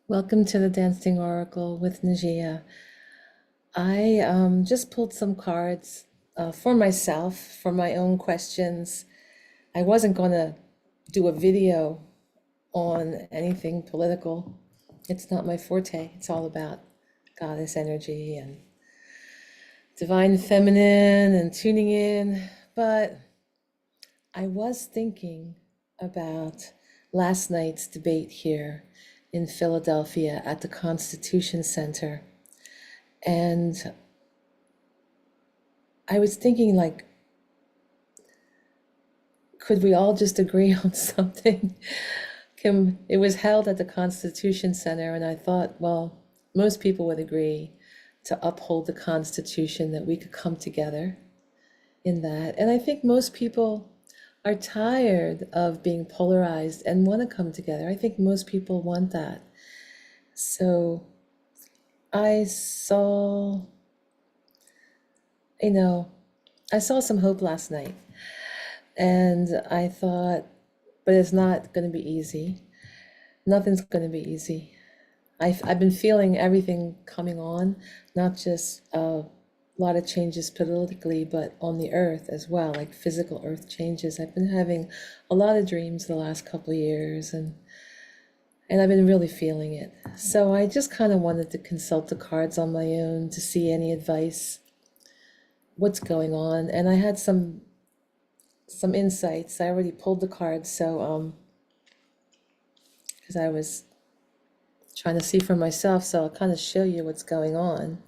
Welcome to the Dancing Oracle with Najia. I just pulled some cards for myself, for my own questions. I wasn't going to do a video on anything political. It's not my forte. It's all about goddess energy and divine feminine and tuning in. But I was thinking about last night's debate here in Philadelphia at the Constitution Center. And I was thinking, like, could we all just agree on something? It was held at the Constitution Center, and I thought, well, most people would agree to uphold the Constitution, that we could come together in that. And I think most people are tired of being polarized and want to come together. I think most people want that. So I saw, you know, I saw some hope last night. And I thought, but it's not going to be easy. Nothing's going to be easy. I've been feeling everything coming on, not just a lot of changes politically, but on the earth as well, like physical earth changes. I've been having a lot of dreams the last couple of years, and I've been really feeling it. So I just kind of wanted to consult the cards on my own to see any advice, what's going on. And I had some insights. I already pulled the cards, so because I was trying to see for myself, so I'll kind of show you what's going on.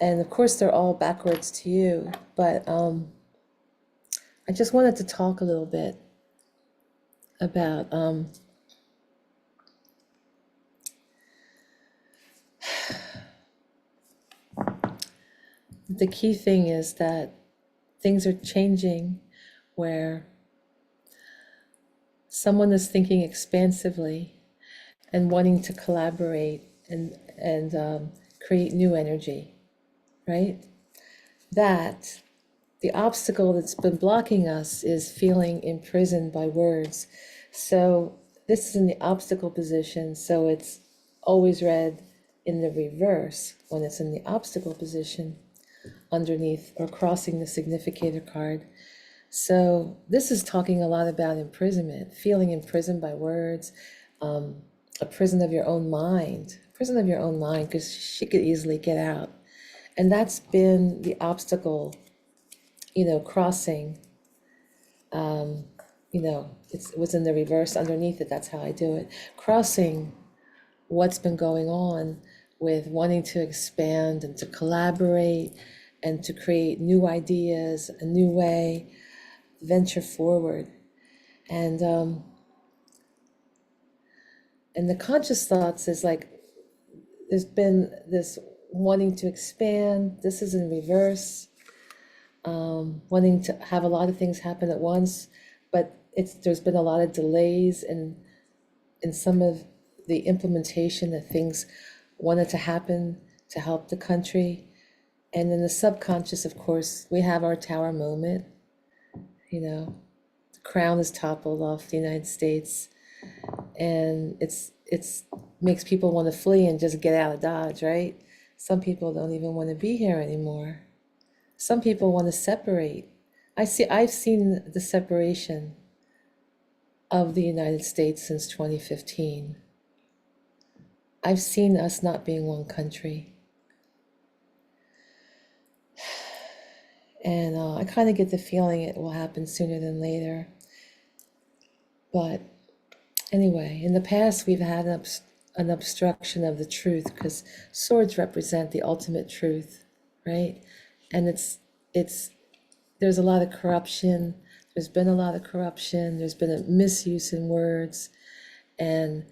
And of course, they're all backwards to you, but I just wanted to talk a little bit about the key thing is that things are changing where someone is thinking expansively and wanting to collaborate and create new energy, right? That the obstacle that's been blocking us is feeling imprisoned by words. So this is in the obstacle position, so it's always read in the reverse when it's in the obstacle position underneath or crossing the significator card. So this is talking a lot about imprisonment, feeling imprisoned by words, a prison of your own mind, prison of your own mind, because she could easily get out. And that's been the obstacle, crossing, it was in the reverse underneath it. That's how I do it. Crossing what's been going on with wanting to expand and to collaborate and to create new ideas, a new way, venture forward. And and the conscious thoughts is like there's been this wanting to expand. This is in reverse, wanting to have a lot of things happen at once, but there's been a lot of delays in some of the implementation that things wanted to happen to help the country. And in the subconscious, of course, we have our tower moment. The crown is toppled off the United States, and it's makes people want to flee and just get out of Dodge, right? Some people don't even want to be here anymore. Some people want to separate. I've seen the separation of the United States since 2015. I've seen us not being one country. And I kind of get the feeling it will happen sooner than later. But anyway, in the past, we've had an obstruction of the truth because swords represent the ultimate truth, right? And it's there's a lot of corruption. There's been a lot of corruption. There's been a misuse in words, and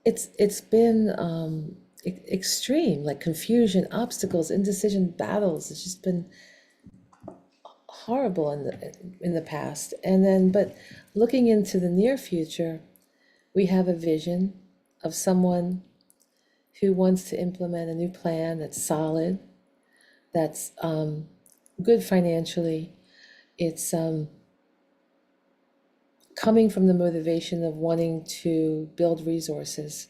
it's been extreme, like confusion, obstacles, indecision, battles. It's just been horrible in the past. And then, but looking into the near future, we have a vision of someone who wants to implement a new plan that's solid, that's good financially. It's coming from the motivation of wanting to build resources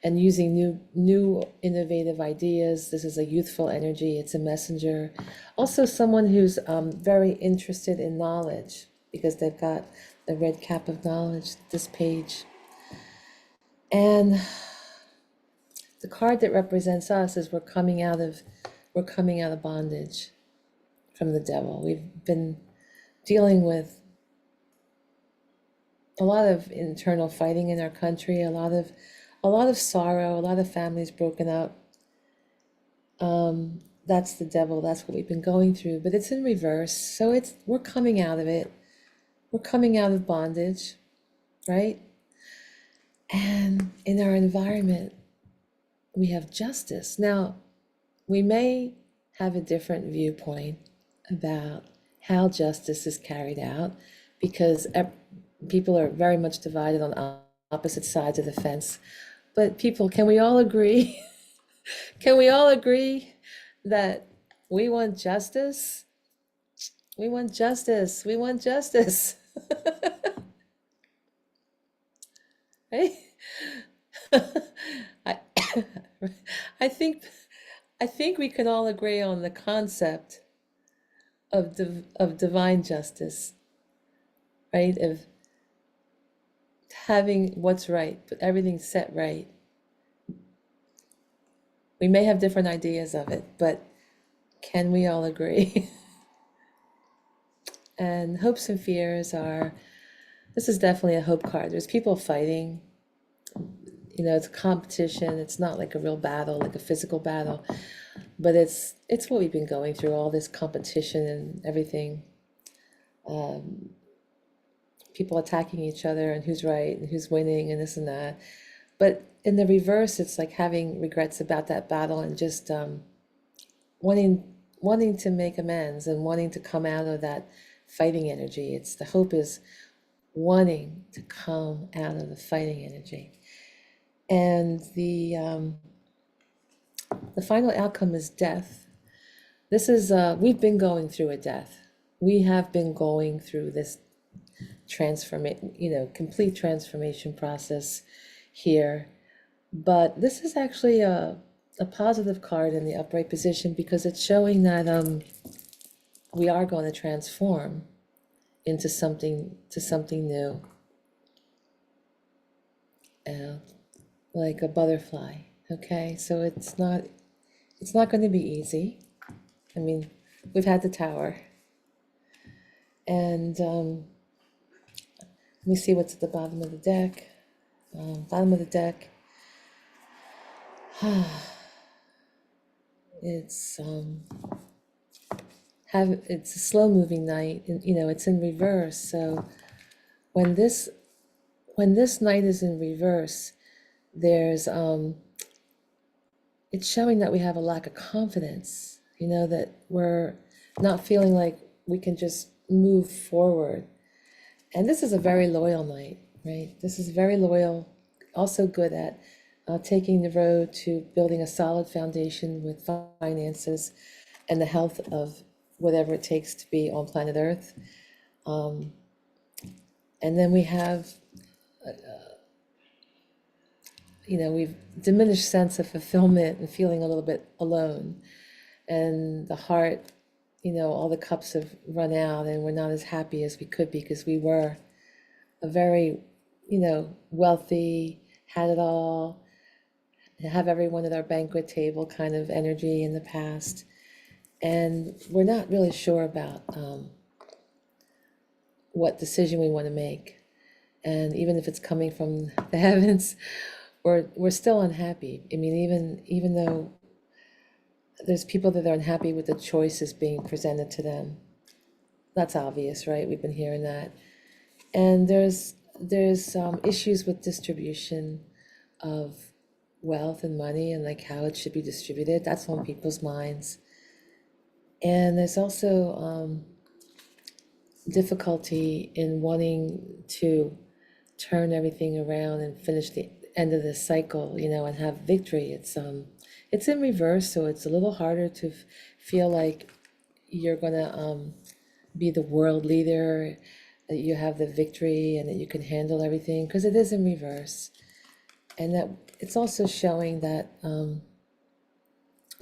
and using new innovative ideas. This is a youthful energy. It's a messenger. Also someone who's very interested in knowledge because they've got the red cap of knowledge, this page. And the card that represents us is we're coming out of bondage from the devil. We've been dealing with a lot of internal fighting in our country, a lot of sorrow, a lot of families broken up. That's the devil. That's what we've been going through, but it's in reverse. So we're coming out of it. We're coming out of bondage, right? And in our environment, we have justice. Now, we may have a different viewpoint about how justice is carried out because people are very much divided on opposite sides of the fence. But people, can we all agree? Can we all agree that we want justice? We want justice. We want justice. Right? I, I think I think we can all agree on the concept of divine justice, right? Of having what's right, but everything set right. We may have different ideas of it, but can we all agree? And hopes and fears this is definitely a hope card. There's people fighting, it's a competition. It's not like a real battle, like a physical battle, but it's what we've been going through, all this competition and everything. People attacking each other and who's right and who's winning and this and that. But in the reverse, it's like having regrets about that battle and just wanting to make amends and wanting to come out of that fighting energy. It's the hope is wanting to come out of the fighting energy. And the final outcome is death. This is we've been going through a death. We have been going through this complete transformation process here. But this is actually a positive card in the upright position because it's showing that we are going to transform into something new, like a butterfly. Okay, so it's not going to be easy. I mean, we've had the tower, and let me see what's at the bottom of the deck. Bottom of the deck. It's it's a slow moving night, and it's in reverse. So when this night is in reverse, there's it's showing that we have a lack of confidence, that we're not feeling like we can just move forward. And this is a very loyal night, right? This is very loyal, also good at taking the road to building a solid foundation with finances and the health of whatever it takes to be on planet Earth. And then we have, we've diminished sense of fulfillment and feeling a little bit alone. And the heart, all the cups have run out and we're not as happy as we could be because we were a very, wealthy, had it all, have everyone at our banquet table kind of energy in the past. And we're not really sure about what decision we want to make. And even if it's coming from the heavens, we're still unhappy. I mean, even though there's people that are unhappy with the choices being presented to them. That's obvious, right? We've been hearing that. And there's issues with distribution of wealth and money and like how it should be distributed. That's on people's minds. And there's also difficulty in wanting to turn everything around and finish the end of this cycle, and have victory. It's in reverse, so it's a little harder to feel like you're gonna be the world leader, that you have the victory and that you can handle everything, because it is in reverse. And that it's also showing that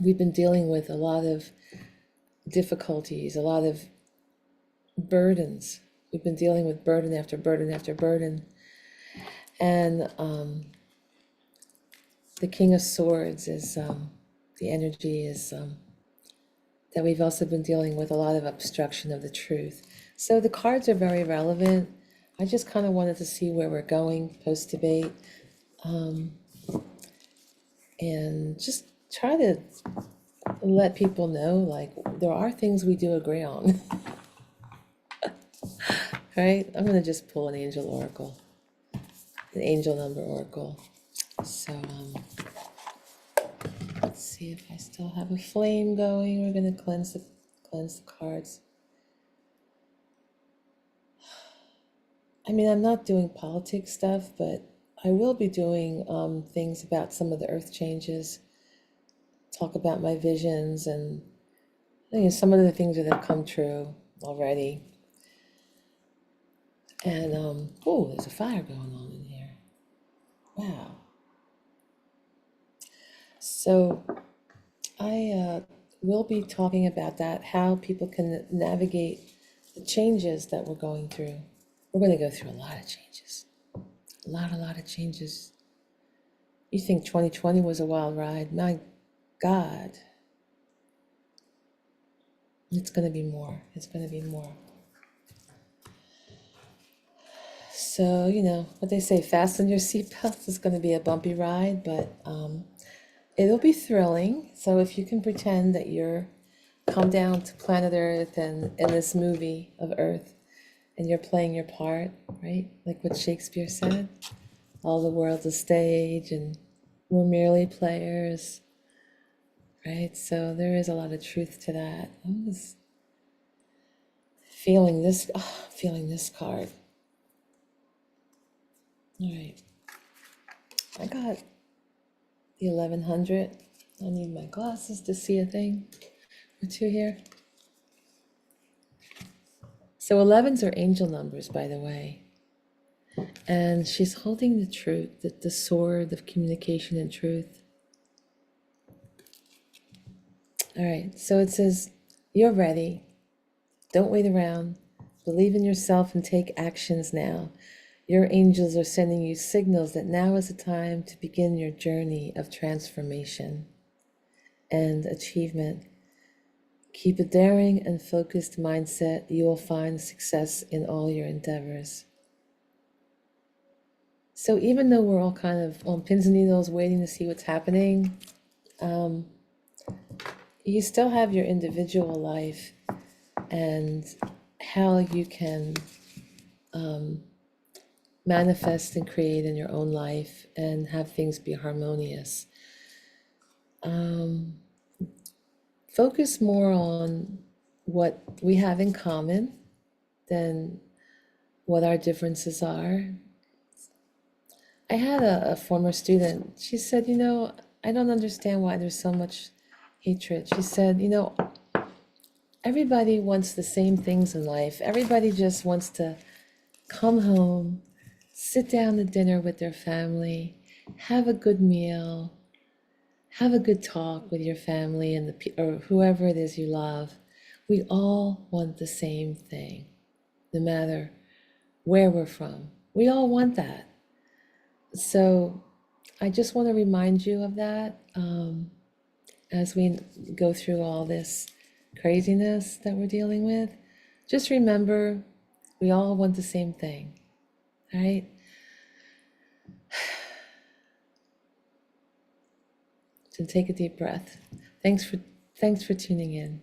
we've been dealing with a lot of difficulties, a lot of burdens. We've been dealing with burden after burden after burden. And the King of Swords is the energy is that we've also been dealing with a lot of obstruction of the truth. So the cards are very relevant. I just kind of wanted to see where we're going post-debate, and just try to let people know, like, there are things we do agree on. Right? I'm going to just pull an angel oracle, an angel number oracle. So let's see if I still have a flame going. We're going to cleanse the cards. I mean, I'm not doing politics stuff, but I will be doing things about some of the earth changes, talk about my visions and some of the things that have come true already. And, oh, there's a fire going on in here. Wow. So I will be talking about that, how people can navigate the changes that we're going through. We're going to go through a lot of changes. A lot of changes. You think 2020 was a wild ride? My God. It's going to be more. It's going to be more. So, what they say, fasten your seatbelts. It's going to be a bumpy ride, but it'll be thrilling. So if you can pretend that you're come down to planet Earth and in this movie of Earth, and you're playing your part, right? Like what Shakespeare said, all the world's a stage and we're merely players, right? So there is a lot of truth to that. I'm just feeling this card. All right. I got the 1100. I need my glasses to see a thing or two here. So 11s are angel numbers, by the way. And she's holding the truth, the sword of communication and truth. All right, so it says, you're ready. Don't wait around. Believe in yourself and take actions now. Your angels are sending you signals that now is the time to begin your journey of transformation and achievement. Keep a daring and focused mindset. You will find success in all your endeavors. So even though we're all kind of on pins and needles waiting to see what's happening, you still have your individual life and how you can manifest and create in your own life and have things be harmonious. Focus more on what we have in common than what our differences are. I had a former student, she said, I don't understand why there's so much hatred. She said, everybody wants the same things in life. Everybody just wants to come home, sit down to dinner with their family, have a good meal, have a good talk with your family and or whoever it is you love. We all want the same thing, no matter where we're from. We all want that. So I just want to remind you of that as we go through all this craziness that we're dealing with. Just remember, we all want the same thing, all right? So take a deep breath. Thanks for tuning in.